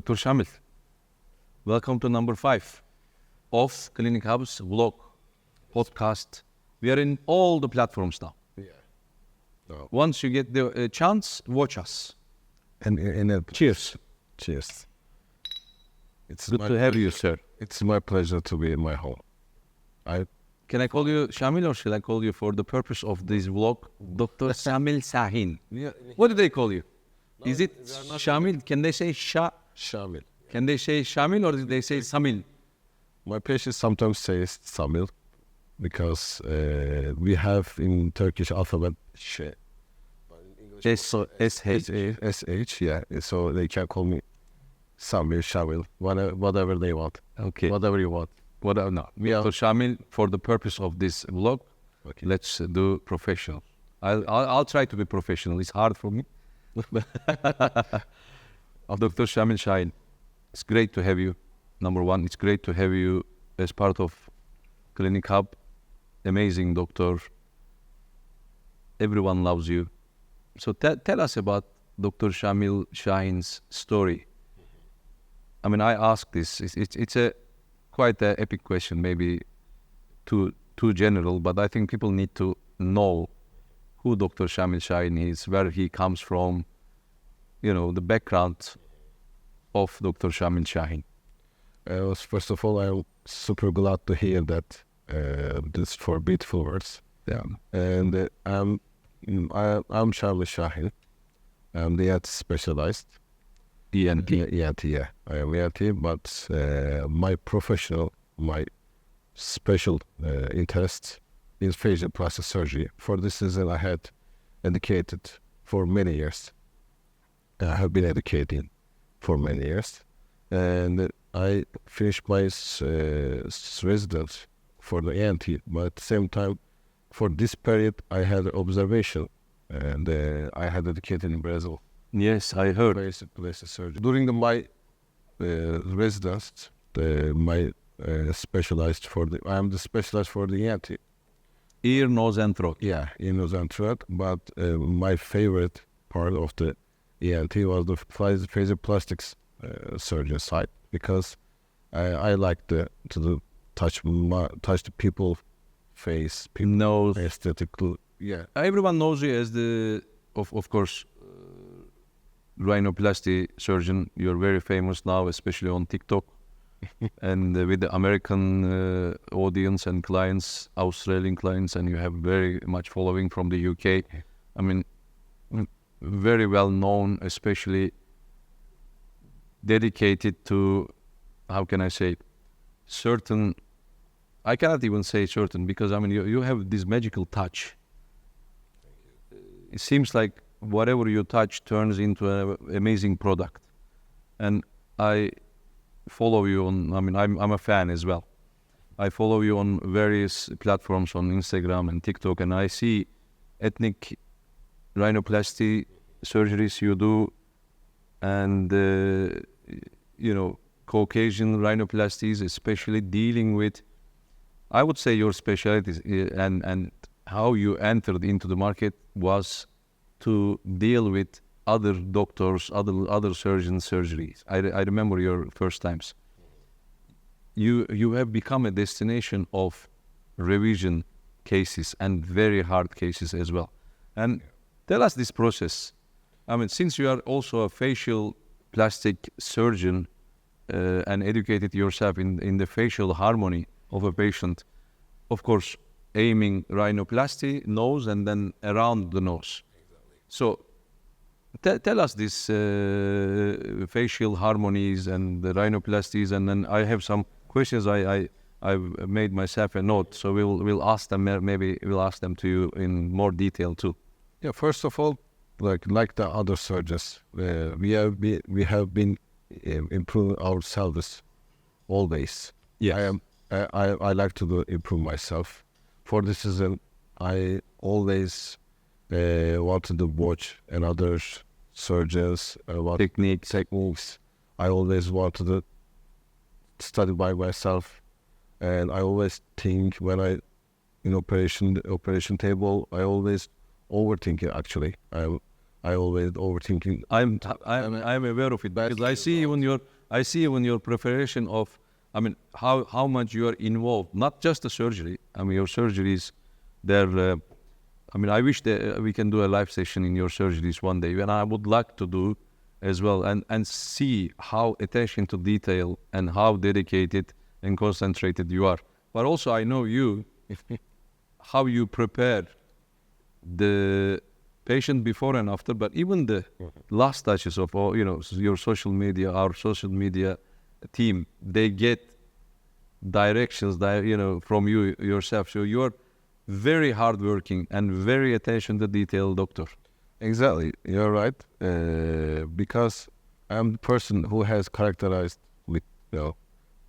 Dr. Shamil. Welcome to number 5 of Clinichub's vlog podcast. We are in all the platforms now. Yeah. No. Once you get the chance, watch us. And Cheers. cheers. It's Good to have you, sir. It's my pleasure to be in my home. Can I call you Shamil or shall I call you for the purpose of this vlog, Dr. Şamil Şahin? What do they call you? Is it Shamil? Can they say Şamil. Can they say Shamil or do they say Samil? My patients sometimes say Şamil because we have in Turkish alphabet Ş. SH, yeah. So they can call me Şamil, Şamil, whatever they want. Okay. Whatever you want. No. So Shamil, for the purpose of this vlog, Okay. let's do professional. I'll try to be professional. It's hard for me. Dr. Şamil Şahin, it's great to have you. Number one, it's great to have you as part of Clinichub. Amazing doctor. Everyone loves you. So tell us about Dr. Şamil Şahin's story. I mean, I ask this. It's a quite an epic question, maybe too general, but I think people need to know who Dr. Şamil Şahin is, where he comes from, the background of Dr. Şamil Şahin. First of all, I'm super glad to hear that. These 4 beautiful words. Yeah. And I'm Şamil Şahin. I'm the ENT specialized. ENT. ENT, yeah. I am ENT, but my special interest is facial plastic surgery. For this reason, I had educated for many years. I have been educating for many years. And I finished my residence for the ENT, but at the same time, for this period, I had observation, and I had educated in Brazil. Yes, I heard. Plastic surgery. During my residence, I am the specialized for the ENT. Ear, nose, and throat. Yeah, in nose and throat. But my favorite part of the ENT was the facial plastics surgeon side because I like to touch the people face, people Nose. aesthetical. Yeah. Everyone knows you as the, of course, Rhinoplasty surgeon. You're very famous now, especially on TikTok. And with the American audience and clients, Australian clients, and you have very much following from the UK. I mean, very well known, especially dedicated to, how can I say, certain, I cannot even say certain, because I mean, you have this magical touch. It seems like whatever you touch turns into an amazing product. And I follow you on, I mean, I'm a fan as well. I follow you on various platforms on Instagram and TikTok, and I see ethnic rhinoplasty surgeries you do, and, Caucasian rhinoplasties, especially dealing with, I would say your specialties and how you entered into the market was to deal with other doctors, other surgeons' surgeries. I remember your first times. You have become a destination of revision cases and very hard cases as well. And tell us this process. I mean, since you are also a facial plastic surgeon and educated yourself in the facial harmony of a patient, of course, aiming rhinoplasty, nose, and then around the nose. So tell us this facial harmonies and the rhinoplasties, and then I have some questions. I've made myself a note, so we'll ask them. Maybe we'll ask them to you in more detail too. Yeah. First of all, like the other surgeons, we have been improving ourselves always. Yes. I like to improve myself. For this reason, I always wanted to watch another surgeons Techniques. I always wanted to study by myself, and I always think when I in operation table, I always overthinking. Actually, I always overthinking. I'm aware of it because I see even I see in your preparation of, I mean, how much you are involved, not just the surgery. I mean, your surgeries, they're, I mean, I wish that we can do a live session in your surgeries one day, and I would like to do as well, and see how attention to detail and how dedicated and concentrated you are. But also, I know you, how you prepare the patient before and after, but even the last touches of all, you know, your social media, our social media team, they get directions, you know, from you yourself. So you're very hardworking and very attention to detail doctor. Exactly, you're right. Because I'm the person who has characterized with, you know,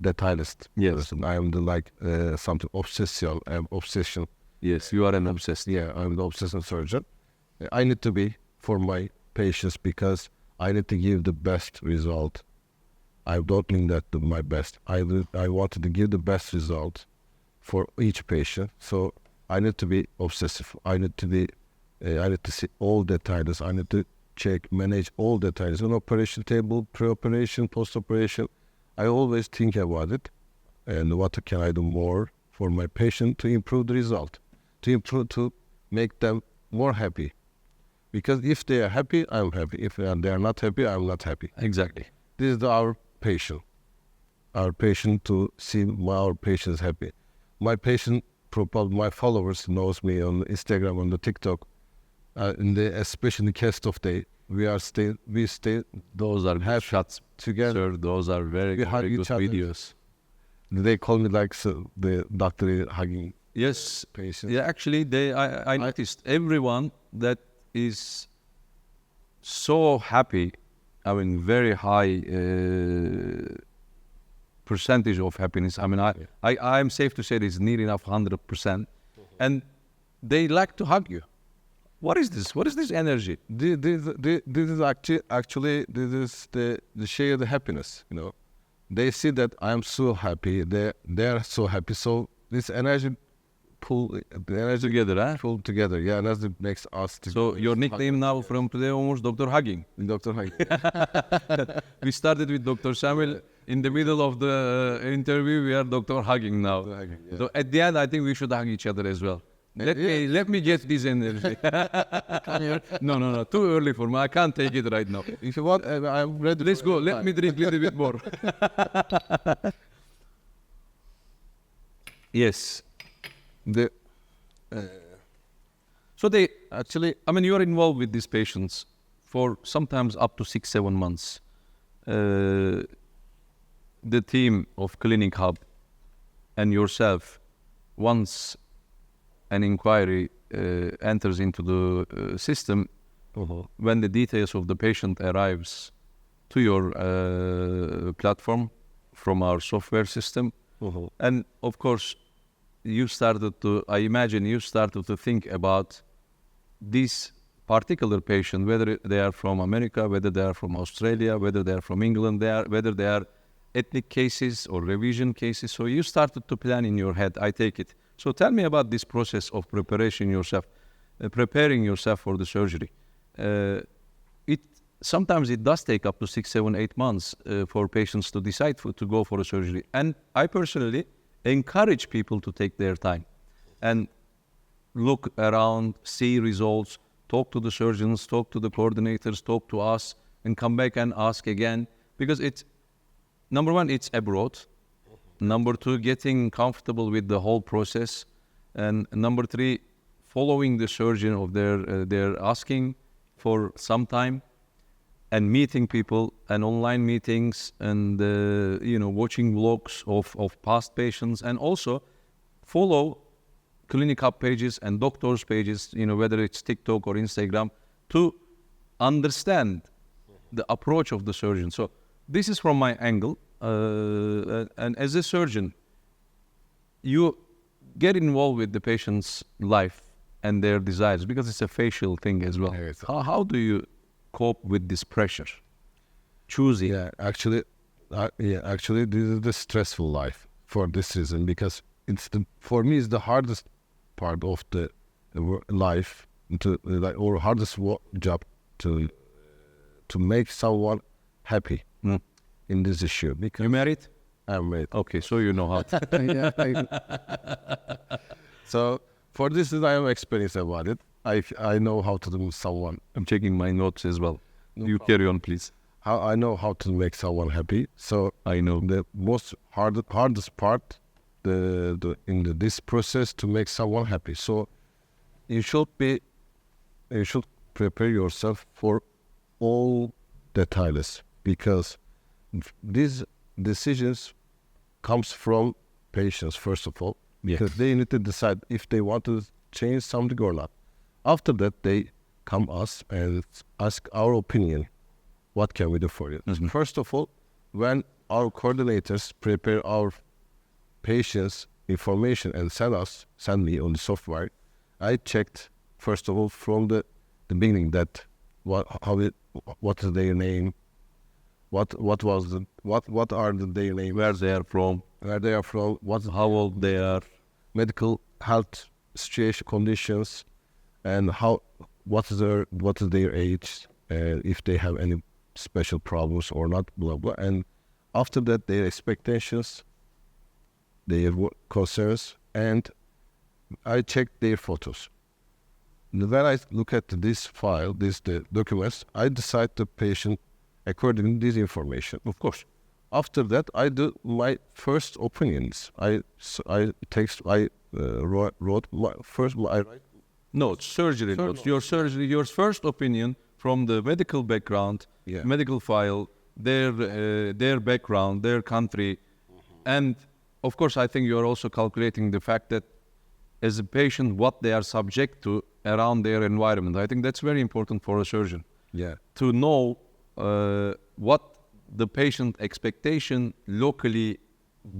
detailist. Yes. Person. I am the something obsession. I'm obsession. Yes, you are an obsessed. Yeah, I'm the obsession surgeon. I need to be for my patients because I need to give the best result. I don't mean that my best. I wanted to give the best result for each patient. So I need to be obsessive. I need to see all details. I need to manage all details on operation table, pre-operation, post-operation. I always think about it and what can I do more for my patient to improve the result, to make them more happy. Because if they are happy, I'm happy. If they are not happy, I'm not happy. Exactly. This is our patient. Our patient to see our patients happy. My patient, my followers knows me on Instagram, on the TikTok, especially cast of day. We stay. Those are good shots together. Sir, those are very good videos. They call me like the doctor hugging. Yes, patients. Yeah. Actually, I noticed everyone that is so happy. I mean, very high percentage of happiness. I mean, I'm safe to say it's near enough 100%, and they like to hug you. What is this? What is this energy? This is actually this is the share the happiness. You know, they see that I am so happy. They are so happy. So this energy pull Together, huh? Pull together. Yeah, and that makes us. So your nickname now from today onwards, Dr. Hugging. Dr. Hugging. We started with Dr. Shamil. In the middle of the interview, we are Dr. Hugging now. Dr. Hugging, yeah. So at the end, I think we should hug each other as well. Let me get this energy. No, too early for me. I can't take it right now. If you want, I'm ready. Let's go. Let me drink a little bit more. Yes. So they actually, I mean, you are involved with these patients for sometimes up to 6-7 months. The team of Clinichub and yourself, once an inquiry enters into the system, when the details of the patient arrives to your platform from our software system, and of course, I imagine you started to think about this particular patient, whether they are from America, whether they are from Australia, whether they are from England, whether they are ethnic cases or revision cases. So you started to plan in your head, I take it. So tell me about this process of preparing yourself for the surgery. Sometimes it does take up to 6, 7, 8 months for patients to decide to go for a surgery. And I personally encourage people to take their time and look around, see results, talk to the surgeons, talk to the coordinators, talk to us, and come back and ask again. Because it's, number one, it's abroad. Number two, getting comfortable with the whole process. And number three, following the surgeon of their asking for some time and meeting people and online meetings and, watching vlogs of past patients, and also follow Clinichub pages and doctors' pages, whether it's TikTok or Instagram, to understand the approach of the surgeon. So this is from my angle. And as a surgeon, you get involved with the patient's life and their desires, because it's a facial thing as well. How do you cope with this pressure? Choosing. Actually, this is the stressful life for this reason, because for me it's the hardest part of the life or hardest job to make someone happy. in this issue. Because You married? I'm married. Okay, so you know how. Yeah, so for this, I have experience about it. I know how to do someone. I'm checking my notes as well. No You problem. carry on, please. How I know how to make someone happy. So I know. the most hardest part, this process to make someone happy. So you should prepare yourself for all details, because these decisions comes from patients first of all, because they need to decide if they want to change something or not. After that, they come us and ask our opinion. What can we do for you? Mm-hmm. First of all, when our coordinators prepare our patients' information and send me on the software, I checked first of all from the beginning that what is their name, what are their name, Where they are from, how old they are. medical health situation conditions, and what is their age, if they have any special problems or not, blah blah. And after that, their expectations, their concerns, and I checked their photos. When I look at this file, the documents, I decide the patient according to this information. Of course. After that, I do my first opinions. I wrote my first. I write Notes, surgery notes. Your first opinion from the medical background, medical file, their background, their country, and of course, I think you are also calculating the fact that as a patient, what they are subject to around their environment. I think that's very important for a surgeon. Yeah. To know what the patient expectation locally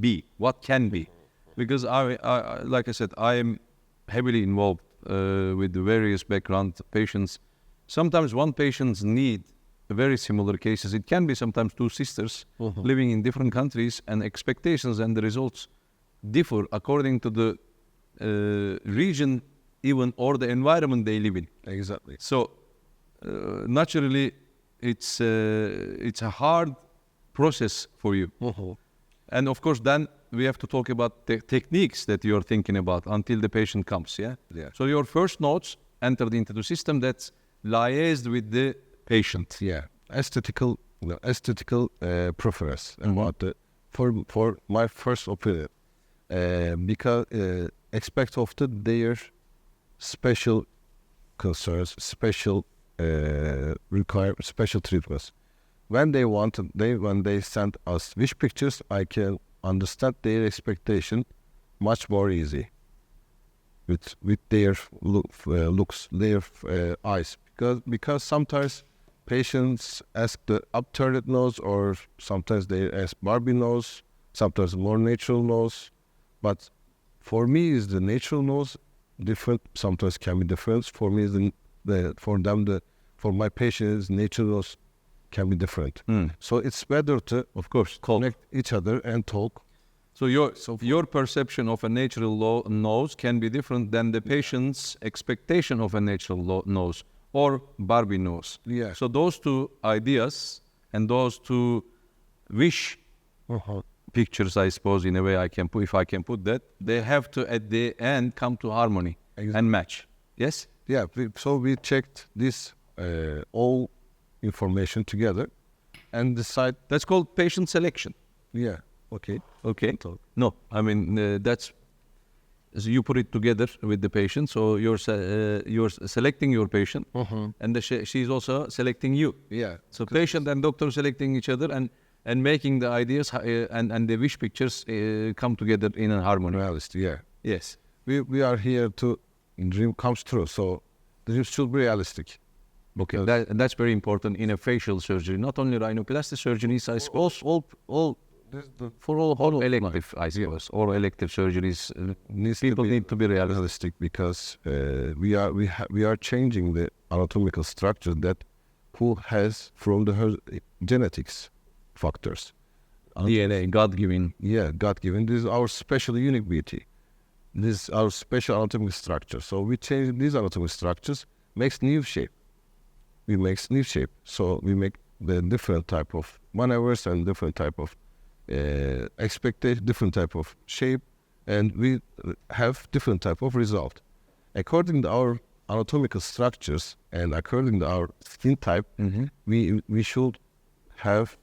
be, what can be, because I like I said, I am heavily involved with the various background patients. Sometimes one patient's need very similar cases. It can be sometimes two sisters living in different countries, and expectations and the results differ according to the region, even, or the environment they live in. Exactly. So naturally, it's a hard process for you. And of course, then we have to talk about the techniques that you're thinking about until the patient comes. Yeah. So your first notes entered into the system that's liaised with the patient. Yeah, aesthetical preference about for my first opinion, because expect of their special concerns, special special treatments. When they send us wish pictures, I can understand their expectation much more easy with their looks, their eyes, because sometimes patients ask the upturned nose, or sometimes they ask Barbie nose, sometimes more natural nose. But for me, is the natural nose different? Sometimes can be different. For me, for my patients, natural nose can be different. So it's better to, of course, connect each other and talk. So your perception of a natural nose can be different than the patient's expectation of a natural nose or Barbie nose. Yeah. So those two ideas and those two wish pictures, I suppose, in a way if I can put that, they have to at the end come to harmony and match. Yes? Yeah. So we checked this all information together and decide. That's called patient selection. Yeah. Okay. No, I mean that's so you put it together with the patient. So you're selecting your patient, and she's also selecting you. Yeah. So patient and doctor selecting each other and making the ideas and the wish pictures come together in a harmony. Realist. Yeah. Yes. We are here to dream comes true. So the dream should be realistic. Okay. That's very important in a facial surgery. Not only rhinoplasty surgeries, I suppose. For all elective, I suppose, or elective surgeries, people need to be realistic, because we are changing the anatomical structure that who has from her genetics factors. DNA, God-given. Yeah, God-given. This is our special unique beauty. This is our special anatomical structure. So we change these anatomical structures, makes new shape. We make new shape. So we make the different type of maneuvers and different type of expectation, different type of shape, and we have different type of result. According to our anatomical structures and according to our skin type, we should have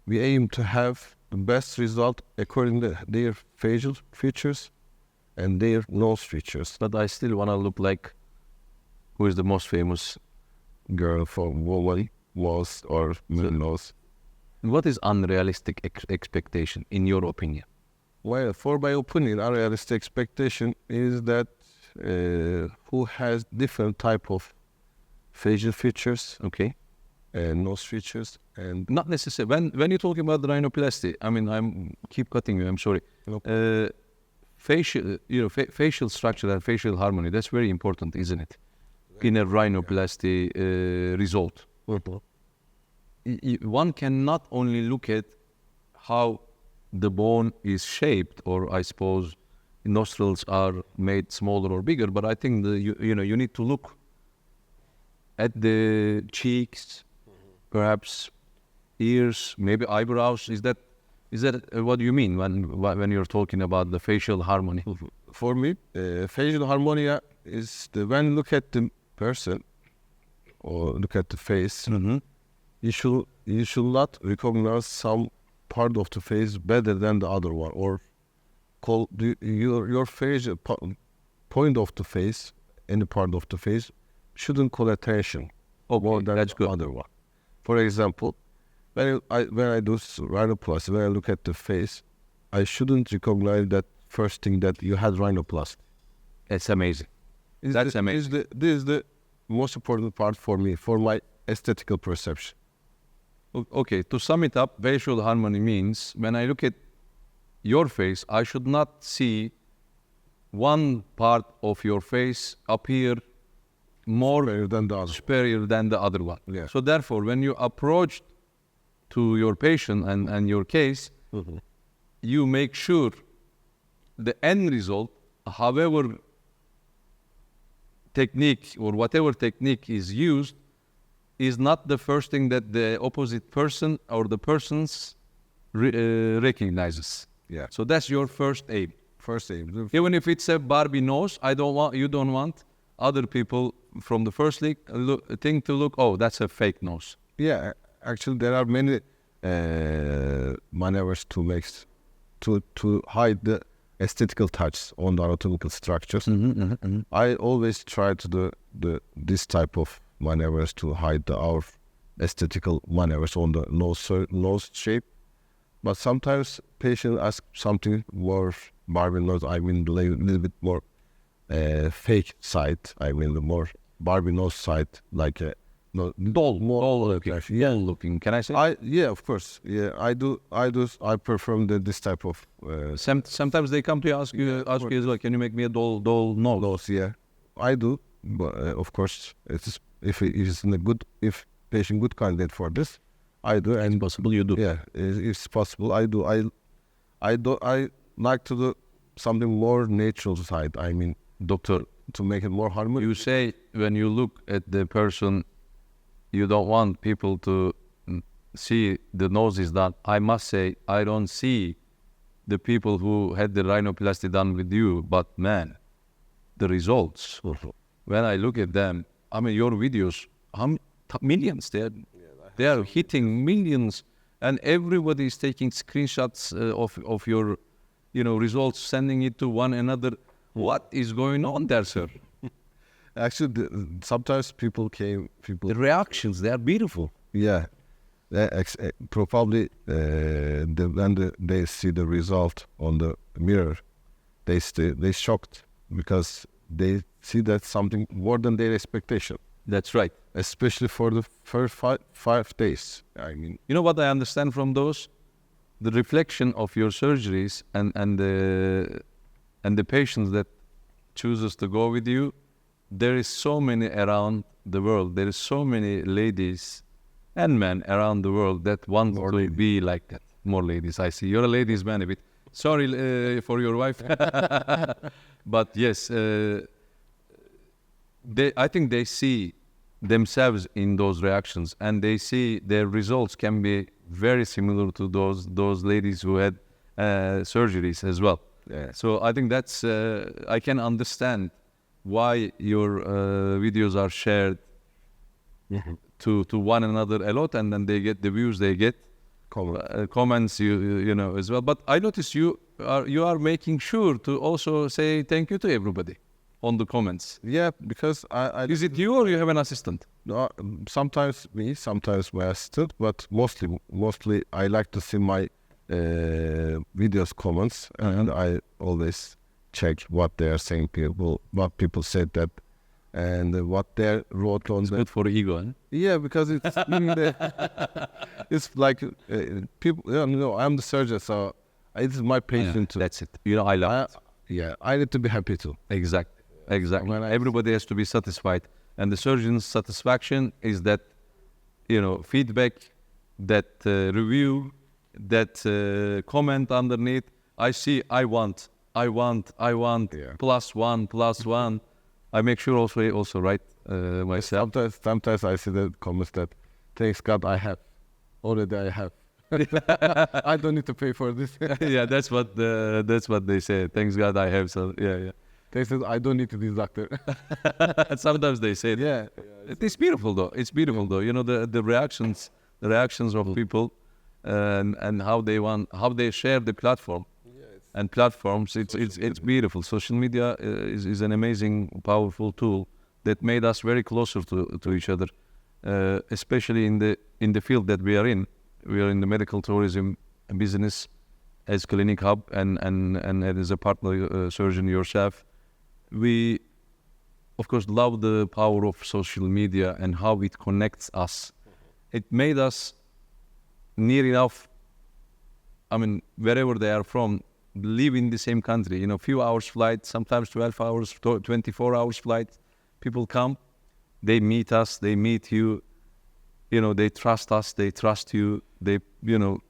we aim to have the best result according to their facial features and their nose features. But I still want to look like who is the most famous Girl for woman was or man nose. What is unrealistic expectation, in your opinion? Well, for my opinion, unrealistic expectation is that who has different type of facial features, Okay. and nose features, and Not necessarily. When you're talking about the rhinoplasty, I mean, I'm keep cutting you. I'm sorry. Facial, facial structure and facial harmony. That's very important, isn't it? In a rhinoplasty result, one cannot only look at how the bone is shaped, or I suppose nostrils are made smaller or bigger, but I think you need to look at the cheeks, perhaps ears, maybe eyebrows. Is that what do you mean when you're talking about the facial harmony? for me, facial harmonia is when you look at the person or look at the face, you should not recognize some part of the face better than the other one, or call your facial point of the face, any part of the face shouldn't call attention more than that's the good. other one. For example, when I do rhinoplasty, when I look at the face, I shouldn't recognize that first thing that you had rhinoplasty. It's amazing. That's amazing. This is the most important part for me, for my aesthetical perception. Okay, to sum it up, facial harmony means when I look at your face, I should not see one part of your face appear more superior than the other one. Yeah. So therefore, when you approach to your patient and your case, you make sure the end result, however technique or whatever technique is used, is not the first thing that the opposite person or the persons recognizes. Yeah. So that's your first aim. First aim. Even if it's a Barbie nose, you don't want other people from the first thing to look, oh, that's a fake nose. Yeah, actually there are many maneuvers to hide the aesthetical touch on the anatomical structures. I always try to do this type of maneuvers to hide our aesthetical maneuvers on the nose shape. But sometimes patients ask something more Barbie nose, I mean a little bit more fake side, I mean the more Barbie nose side, like a Doll looking. Yeah. Doll looking. Can I say? Yeah, of course. Yeah, I do. I prefer this type of. Sometimes they come to you, ask you as well, can you make me a doll nose? Nose, yeah, I do. But of course, if patient good candidate for this, I do. And it's possible you do. Yeah, it's possible. I do. I like to do something more natural side. I mean, Doctor, to make it more harmonious. you say when you look at the person, you don't want people to see the nose is done. I must say, I don't see the people who had the rhinoplasty done with you, but man, the results. When I look at them, I mean, your videos, millions, they are hitting millions, and everybody is taking screenshots of your, results, sending it to one another. What is going on there, sir? Actually, sometimes people. The reactions, they are beautiful. Yeah, probably when they see the result on the mirror, they shocked because they see that something more than their expectation. That's right. Especially for the first five days. I mean, you know what I understand from those? The reflection of your surgeries and the patients that chooses to go with you. There is so many around the world. There is so many ladies and men around the world that want to be like that. More ladies, I see. You're a ladies man a bit. Sorry for your wife. But yes, I think they see themselves in those reactions, and they see their results can be very similar to those ladies who had surgeries as well. Yeah. So I think that's I can understand why your videos are shared to one another a lot, and then they get the views they get, comments you know as well. But I notice you are making sure to also say thank you to everybody on the comments. Yeah, because I Is it you or you have an assistant? no, sometimes me, sometimes my assistant, but mostly I like to see my videos comments, and I always check what they are saying, what people said that, and what they wrote on It's the. good for ego, huh? Yeah, because it's it's like people. You know, I'm the surgeon, so it's my patient too. That's it. You know, I love it. Yeah, I need to be happy too. Exactly. When I- Everybody has to be satisfied, and the surgeon's satisfaction is that, you know, feedback, that review, that comment underneath. I see. I want. Yeah. +1. I make sure also write myself. Sometimes I see the comments that, thanks God I have, already I have. I don't need to pay for this. Yeah, that's what they say. Thanks God I have. So yeah. They said I don't need this doctor. Sometimes they say that. Yeah. It's beautiful though. It's beautiful though. You know the reactions of people, and how they share the platform, and platforms. It's beautiful. Social media is an amazing, powerful tool that made us very closer to each other, especially in the field that we are in. We are in the medical tourism business as Clinichub and as a partner surgeon yourself. We, of course, love the power of social media and how it connects us. It made us near enough. I mean, wherever they are from, live in the same country. You know, few hours flight, sometimes 12 hours, 24 hours flight. People come, they meet us, they meet you. You know, they trust us, they trust you. They, you know,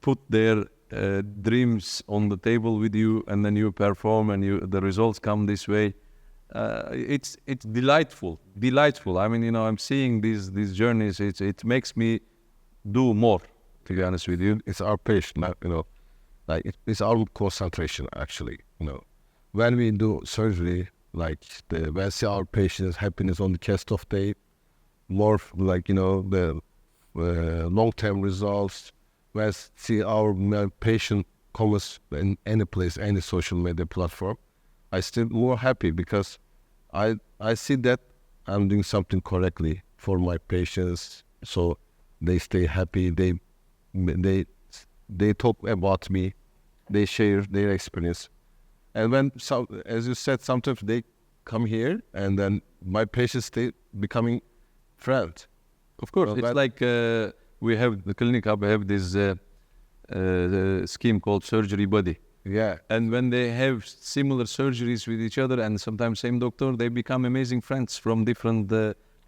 put their dreams on the table with you, and then you perform, and the results come this way. It's delightful. I mean, you know, I'm seeing these journeys. It makes me do more, to be honest with you. It's our patient, you know, like it's our concentration actually. You know, when we do surgery, like when see our patients' happiness on the cast-off day, more like, you know, the long-term results. When see our patient comments in any place, any social media platform, I still more happy because I see that I'm doing something correctly for my patients, so they stay happy. They talk about me, they share their experience, and when as you said, sometimes they come here, and then my patients stay becoming friends. Of course, Well, it's like we have the Clinichub have this scheme called Surgery Buddy. Yeah, And when they have similar surgeries with each other, and sometimes same doctor, they become amazing friends from different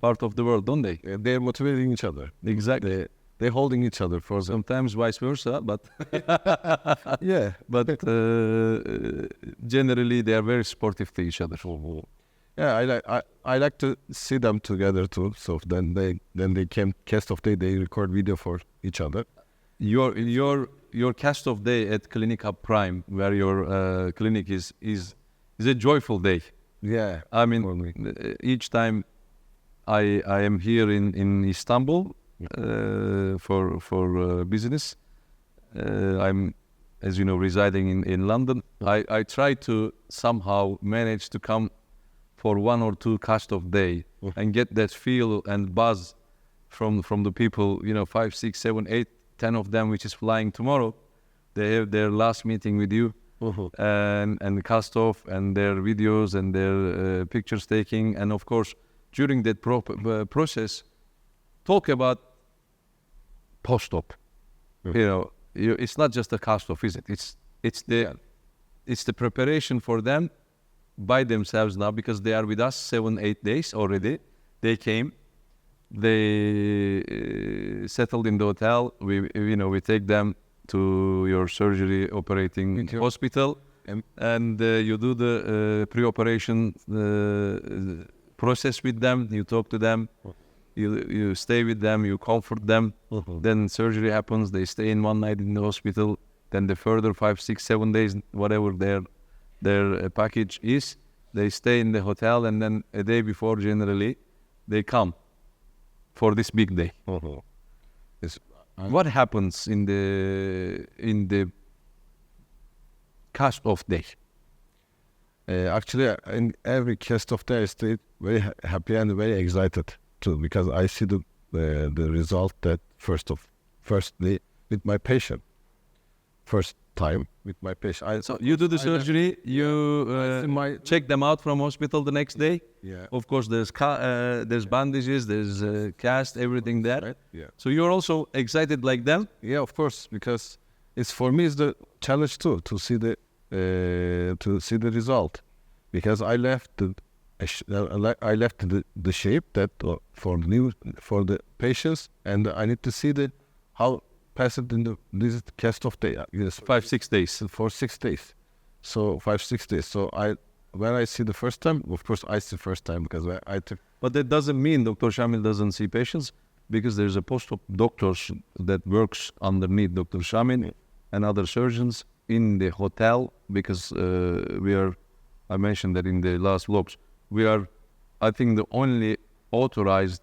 part of the world, don't they? they're motivating each other. Exactly. They're holding each other for them. Sometimes vice versa, but Yeah, but generally they are very supportive to each other. yeah. I like to see them together too. So then they came cast of day. They record video for each other. Your cast of day at Clinichub Prime, where your clinic is a joyful day. Yeah, I mean, for me. each time I am here in Istanbul for business. I'm, as you know, residing in London. I try to somehow manage to come for 1 or 2 cast of day and get that feel and buzz from the people. You know, 5, 6, 7, 8, 10 of them, which is flying tomorrow. They have their last meeting with you. And the cast off and their videos and their pictures taking, and of course during that process talk about post-op. You know, it's not just a cast off, is it? It's the preparation for them by themselves now, because they are with us 7-8 days already. They came, they settled in the hotel. We take them to your surgery operating hospital. and you do the pre-operation process with them. You talk to them, you stay with them, you comfort them. Then surgery happens. They stay in one night in the hospital. Then the further 5, 6, 7 days, whatever their package is, they stay in the hotel, and then a day before, generally, they come for this big day. What happens in the cast of day? Actually, in every cast of day, I stay very happy and very excited too, because I see the result that firstly with my patient, first time with my patient. So you do the surgery, you check them out from hospital the next day. Yeah. Of course, there's bandages, there's cast, everything there. Right? Yeah. So you're also excited like them? Yeah, of course, because it's for me is the challenge too to see the result, because I left the shape that for the patients, and I need to see how passed in this cast of day. Yes, 5, 6 days. For 6 days. So 5, 6 days. So when I see the first time, of course I see first time because I took. But that doesn't mean Dr. Shamil doesn't see patients, because there's a post-op doctors that works underneath Dr. Shamil and other surgeons in the hotel, because I mentioned that in the last vlogs, we are, I think, the only authorized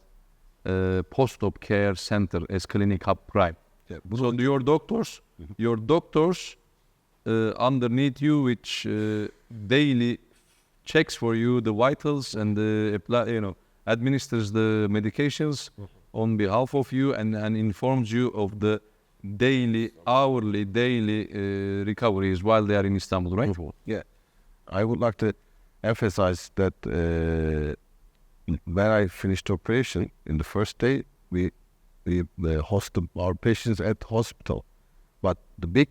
post-op care center as Clinichub Prime. Yeah. So your doctors underneath you, which daily checks for you the vitals and administers the medications on behalf of you, and informs you of the hourly recoveries while they are in Istanbul, right? Yeah, I would like to emphasize that when I finished operation in the first day, we host our patients at hospital, but the big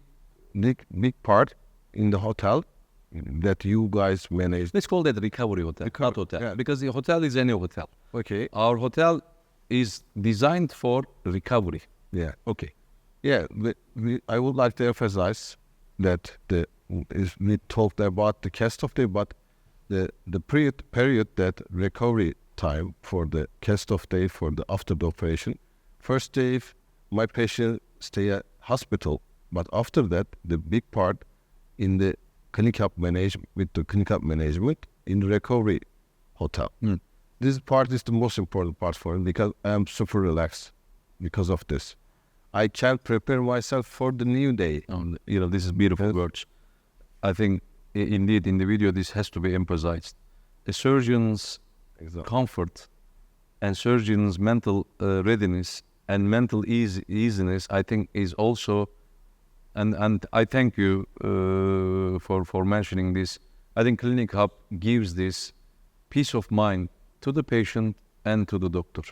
part in the hotel that you guys manage. Let's call that recovery hotel, not hotel, yeah. because the hotel is any hotel. Okay. Our hotel is designed for recovery. Yeah. Okay. Yeah, I would like to emphasize that we talked about the cast of day, but the period that recovery time for the cast of day for the after the operation. First day, my patient stay at hospital, but after that, the big part in the Clinichub management, with the Clinichub management in the recovery hotel. This part is the most important part for me, because I am super relaxed because of this. I can prepare myself for the new day. This is beautiful words. I think, indeed, in the video, this has to be emphasized. A surgeon's comfort and surgeon's mental readiness and mental easiness, I think, is also, and I thank you for mentioning this. I think Clinichub gives this peace of mind to the patient and to the doctor.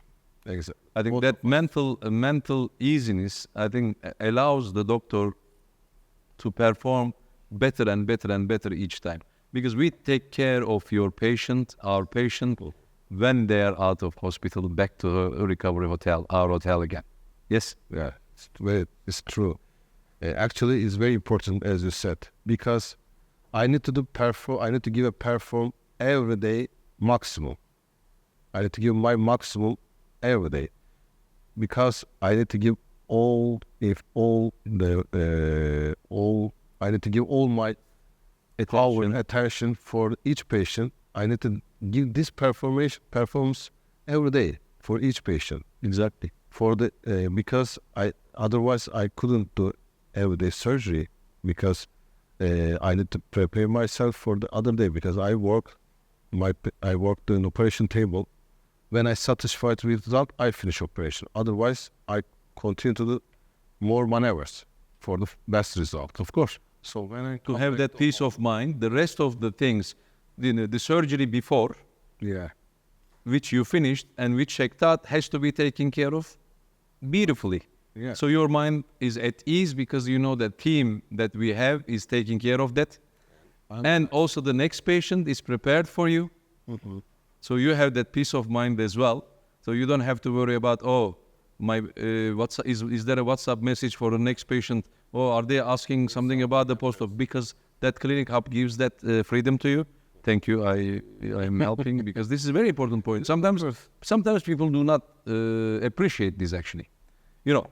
Exactly. I think that mental easiness, I think, allows the doctor to perform better and better and better each time, because we take care of our patient, when they are out of hospital, back to a recovery hotel, our hotel again. Yes? Yeah, it's true. Actually, it's very important, as you said, because I need to give a perform every day maximum. I need to give my maximum every day, because I need to give I need to give all my attention for each patient. I need to give this performance every day for each patient. Exactly. Because otherwise I couldn't do everyday surgery, because I need to prepare myself for the other day, because I work in operation table. When I satisfied with result, I finish operation. Otherwise, I continue to do more maneuvers for the best result. Of course. So when to have that peace of mind, the rest of the things, the surgery before, which you finished and which checked out, has to be taken care of beautifully. Yeah. So your mind is at ease, because you know that team that we have is taking care of that. And also the next patient is prepared for you. So you have that peace of mind as well. So you don't have to worry about, is there a WhatsApp message for the next patient? Or are they asking something about the post-op? Because that Clinichub gives that freedom to you. Thank you. I am helping because this is a very important point. Sometimes people do not appreciate this actually. You know,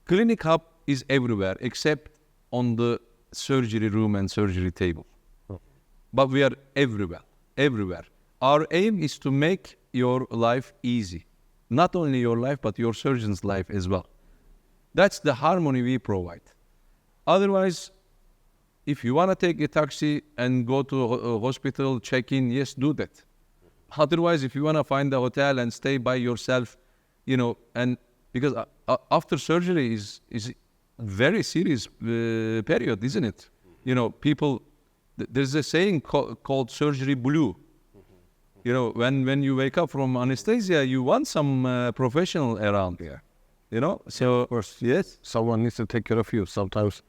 Clinichub is everywhere except on the surgery room and surgery table. But we are everywhere, everywhere. Our aim is to make your life easy. Not only your life, but your surgeon's life as well. That's the harmony we provide. Otherwise, if you want to take a taxi and go to a hospital, check in, yes, do that. Otherwise, if you want to find a hotel and stay by yourself, you know, and because after surgery is very serious period, isn't it? You know, people, there's a saying called surgery blue. You know, when you wake up from anesthesia, you want some professional around. Yeah. You know, so Of course, yes, someone needs to take care of you. Sometimes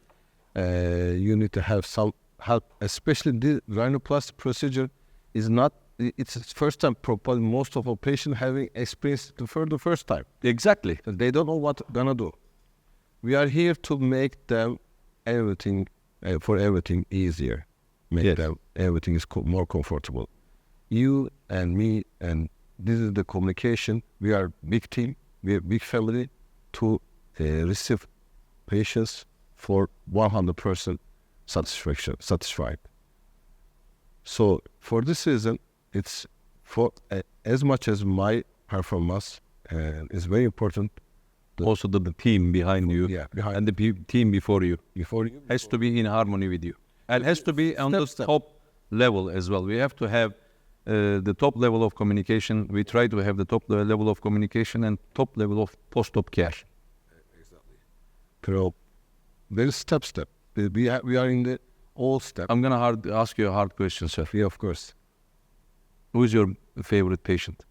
you need to have some help, especially the rhinoplasty procedure is not, it's the first time, probably most of our patients having experienced for the first time. exactly. They don't know what gonna do. We are here to make them everything, for everything easier. Make Yes. them, everything is more comfortable. You and me, and this is the communication. We are big team, we are big family to receive patients for 100% satisfied. So for this reason, it's for as much as my performance is very important. Also the team behind you, Yeah, behind and the team before you before you has to be in harmony with you, and has to be on the top level as well. We have to have the top level of communication. We try to have the top level of communication and top level of post-op care. Pero there is step. We are in the all step. I'm gonna ask you a hard question, sir. Yeah, of course. Who is your favorite patient?